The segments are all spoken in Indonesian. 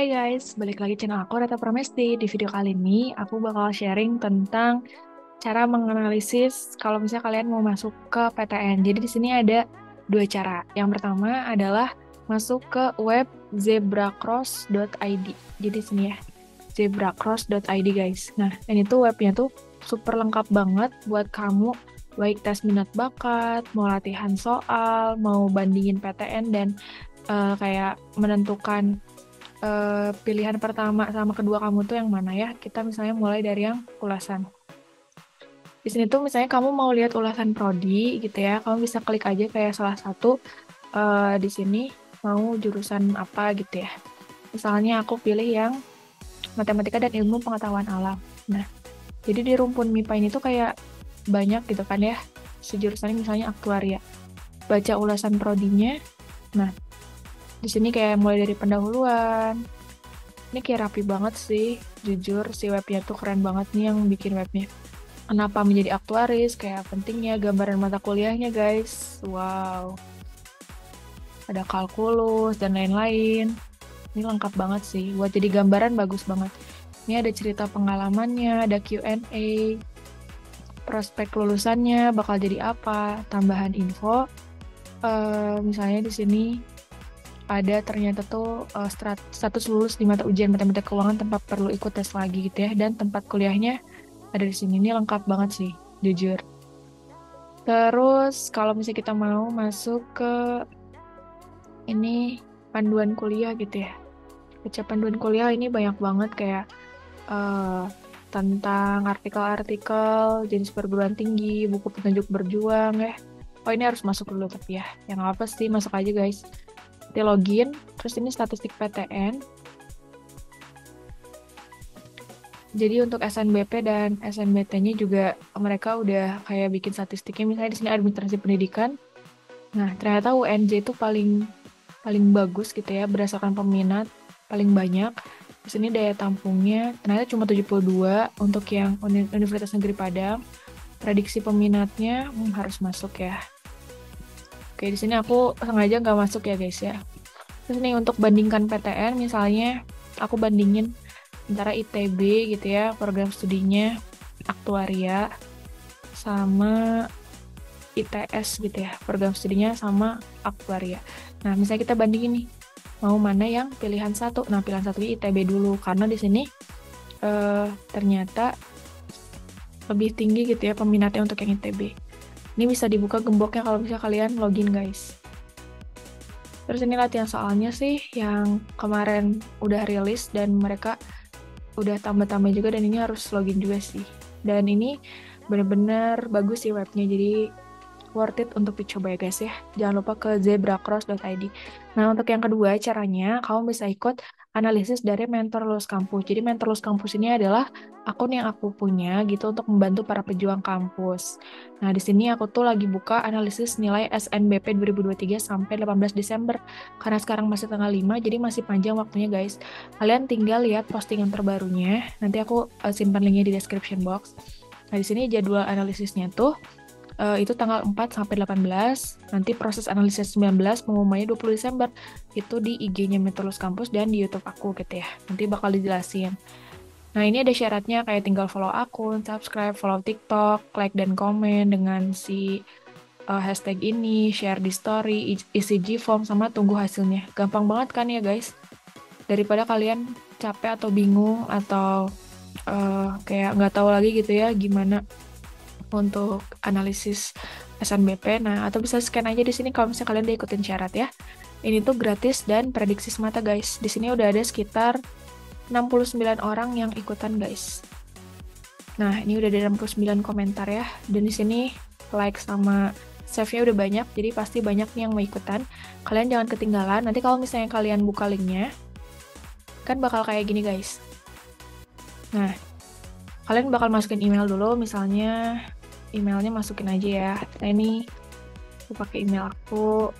Hai guys, balik lagi channel aku Rata Pramesti. Di video kali ini aku bakal sharing tentang cara menganalisis kalau misalnya kalian mau masuk ke PTN. Jadi di sini ada dua cara. Yang pertama adalah masuk ke web zebracross.id. Jadi di sini ya, zebracross.id guys. Nah, ini tuh webnya tuh super lengkap banget buat kamu baik tes minat bakat, mau latihan soal, mau bandingin PTN dan kayak menentukan pilihan pertama sama kedua kamu tuh yang mana ya? Kita misalnya mulai dari yang ulasan. Di sini tuh misalnya kamu mau lihat ulasan prodi gitu ya, kamu bisa klik aja kayak salah satu di sini mau jurusan apa gitu ya. Misalnya aku pilih yang matematika dan ilmu pengetahuan alam. Nah, jadi di rumpun MIPA ini tuh kayak banyak gitu kan ya, sejurusannya misalnya aktuaria. Baca ulasan prodinya. Nah, di sini kayak mulai dari pendahuluan. Ini kayak rapi banget sih, jujur si webnya tuh keren banget nih yang bikin webnya. Kenapa menjadi aktuaris, kayak pentingnya gambaran mata kuliahnya guys. Wow, ada kalkulus dan lain-lain. Ini lengkap banget sih, buat jadi gambaran bagus banget. Ini ada cerita pengalamannya, ada Q&A, prospek lulusannya bakal jadi apa, tambahan info. Misalnya di sini ada ternyata tuh status lulus di mata ujian matematika keuangan tanpa perlu ikut tes lagi gitu ya, dan tempat kuliahnya ada di sini. Ini lengkap banget sih, jujur. Terus kalau misalnya kita mau masuk ke ini panduan kuliah gitu ya, baca panduan kuliah ini banyak banget kayak eh, tentang artikel-artikel jenis perguruan tinggi, buku petunjuk berjuang ya. Oh ini harus masuk dulu tapi ya, yang apa sih masuk aja guys. Nanti login, terus ini statistik PTN. Jadi untuk SNBP dan SNBT-nya juga mereka udah kayak bikin statistiknya. Misalnya di sini administrasi pendidikan. Nah, ternyata UNJ itu paling paling bagus gitu ya berdasarkan peminat paling banyak. Di sini daya tampungnya ternyata cuma 72 untuk yang Universitas Negeri Padang. Prediksi peminatnya harus masuk ya. Oke, di sini aku sengaja nggak masuk ya guys ya. Terus nih untuk bandingkan PTN, misalnya aku bandingin antara ITB gitu ya, program studinya aktuaria, sama ITS gitu ya, program studinya sama aktuaria. Nah, misalnya kita bandingin nih, mau mana yang pilihan satu? Nah, pilihan satu ITB dulu, karena di sini ternyata lebih tinggi gitu ya peminatnya untuk yang ITB. Ini bisa dibuka gemboknya kalau bisa kalian login guys. Terus ini latihan soalnya sih yang kemarin udah rilis dan mereka udah tambah-tambah juga, dan ini harus login juga sih. Dan ini bener-bener bagus sih webnya, jadi worth it untuk dicoba ya guys ya. Jangan lupa ke zebracross.id. Nah, untuk yang kedua caranya, kamu bisa ikut analisis dari Mentor Lulus Kampus. Jadi Mentor Lulus Kampus ini adalah akun yang aku punya gitu untuk membantu para pejuang kampus. Nah, di sini aku tuh lagi buka analisis nilai SNBP 2023 sampai 18 Desember. Karena sekarang masih tanggal 5, jadi masih panjang waktunya guys. Kalian tinggal lihat postingan terbarunya. Nanti aku simpan linknya di description box. Nah, di sini jadwal analisisnya tuh itu tanggal 4 sampai 18. Nanti proses analisis 19, pengumumannya 20 Desember. Itu di IG-nya Metrolus Kampus dan di YouTube aku gitu ya. Nanti bakal dijelasin. Nah, ini ada syaratnya kayak tinggal follow akun, subscribe, follow TikTok, like dan komen dengan si hashtag ini, share di story, isi G-form, sama tunggu hasilnya. Gampang banget kan ya guys? Daripada kalian capek atau bingung atau kayak nggak tahu lagi gitu ya gimana untuk analisis SNBP. Nah, atau bisa scan aja di sini kalau misalnya kalian udah ikutin syarat ya. Ini tuh gratis dan prediksi semata guys. Di sini udah ada sekitar 69 orang yang ikutan guys. Nah, ini udah ada 69 komentar ya. Dan di sini like sama save-nya udah banyak, jadi pasti banyak nih yang mau ikutan. Kalian jangan ketinggalan. Nanti kalau misalnya kalian buka linknya, kan bakal kayak gini guys. Nah, kalian bakal masukin email dulu, misalnya emailnya masukin aja ya. Nah, ini aku pakai email aku.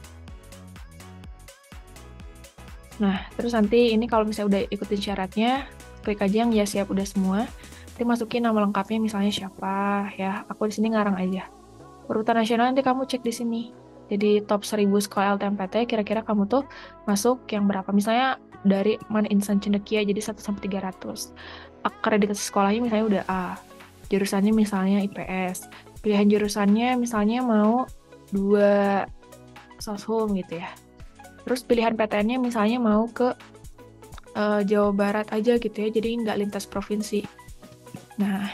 Nah, terus nanti ini kalau misalnya udah ikutin syaratnya, klik aja yang ya siap udah semua. Nanti masukin nama lengkapnya misalnya siapa ya. Aku di sini ngarang aja. Urutan nasional nanti kamu cek di sini. Jadi top 1000 sekolah LTMPT, kira-kira kamu tuh masuk yang berapa? Misalnya dari Man Insan Cendekia jadi 1 sampai 300. Akreditasi sekolahnya misalnya udah A. Jurusannya misalnya IPS. Pilihan jurusannya misalnya mau 2 soshum gitu ya. Terus pilihan PTN-nya misalnya mau ke Jawa Barat aja gitu ya, jadi nggak lintas provinsi. Nah,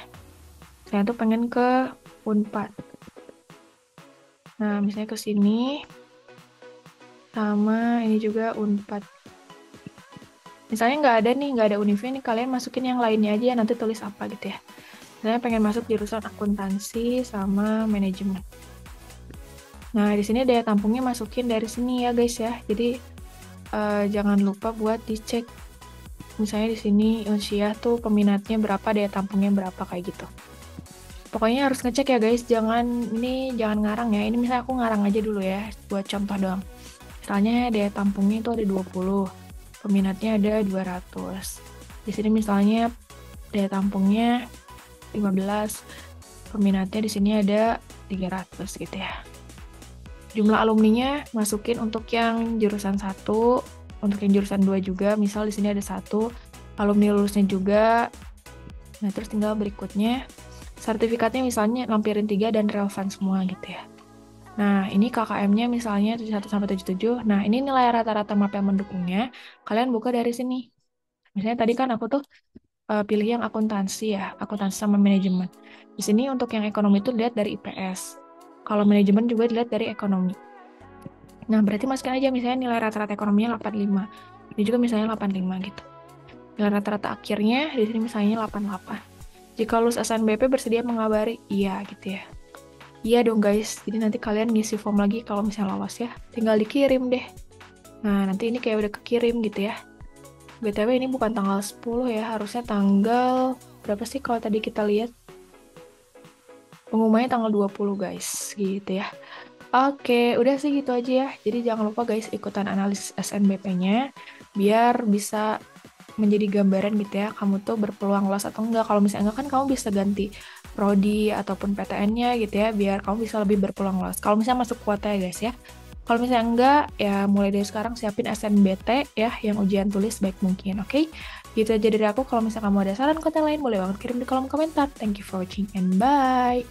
saya tuh pengen ke Unpad. Nah, misalnya ke sini, sama ini juga Unpad. Misalnya nggak ada Univnya nih, kalian masukin yang lainnya aja, nanti tulis apa gitu ya. Saya pengen masuk jurusan akuntansi sama manajemen. Nah, di sini daya tampungnya masukin dari sini ya guys ya. Jadi jangan lupa buat dicek. Misalnya di sini Unsiah tuh peminatnya berapa, daya tampungnya berapa kayak gitu. Pokoknya harus ngecek ya guys, jangan ngarang ya. Ini misalnya aku ngarang aja dulu ya, buat contoh doang. Misalnya daya tampungnya itu ada 20, peminatnya ada 200. Di sini misalnya daya tampungnya 15, peminatnya di sini ada 300 gitu ya. Jumlah alumninya masukin untuk yang jurusan 1, untuk yang jurusan 2 juga, misal di sini ada 1, alumni lulusnya juga. Nah, terus tinggal berikutnya, sertifikatnya misalnya lampirin 3 dan relevan semua gitu ya. Nah, ini KKM-nya misalnya 71-77. Nah, ini nilai rata-rata mapel mendukungnya. Kalian buka dari sini. Misalnya tadi kan aku tuh pilih yang akuntansi ya, akuntansi sama manajemen. Di sini untuk yang ekonomi itu lihat dari IPS. Kalau manajemen juga dilihat dari ekonomi. Nah, berarti masukin aja misalnya nilai rata-rata ekonominya 85. Ini juga misalnya 85 gitu. Nilai rata-rata akhirnya di sini misalnya 88. Jika lulus SNBP bersedia mengabari, iya gitu ya. Iya dong guys, jadi nanti kalian ngisi form lagi kalau misalnya lolos ya. Tinggal dikirim deh. Nah, nanti ini kayak udah kekirim gitu ya. BTW ini bukan tanggal 10 ya, harusnya tanggal berapa sih kalau tadi kita lihat? Pengumumannya tanggal 20 guys, gitu ya. Oke, udah sih gitu aja ya. Jadi jangan lupa guys ikutan analisis SNBP-nya biar bisa menjadi gambaran gitu ya, kamu tuh berpeluang lolos atau enggak. Kalau misalnya enggak kan kamu bisa ganti prodi ataupun PTN-nya gitu ya, biar kamu bisa lebih berpeluang lolos. Kalau misalnya masuk kuota ya guys ya. Kalau misalnya enggak, ya mulai dari sekarang siapin SNBT ya, yang ujian tulis baik mungkin, oke? Gitu aja dari aku. Kalau misalnya kamu ada saran konten lain, boleh banget kirim di kolom komentar. Thank you for watching and bye!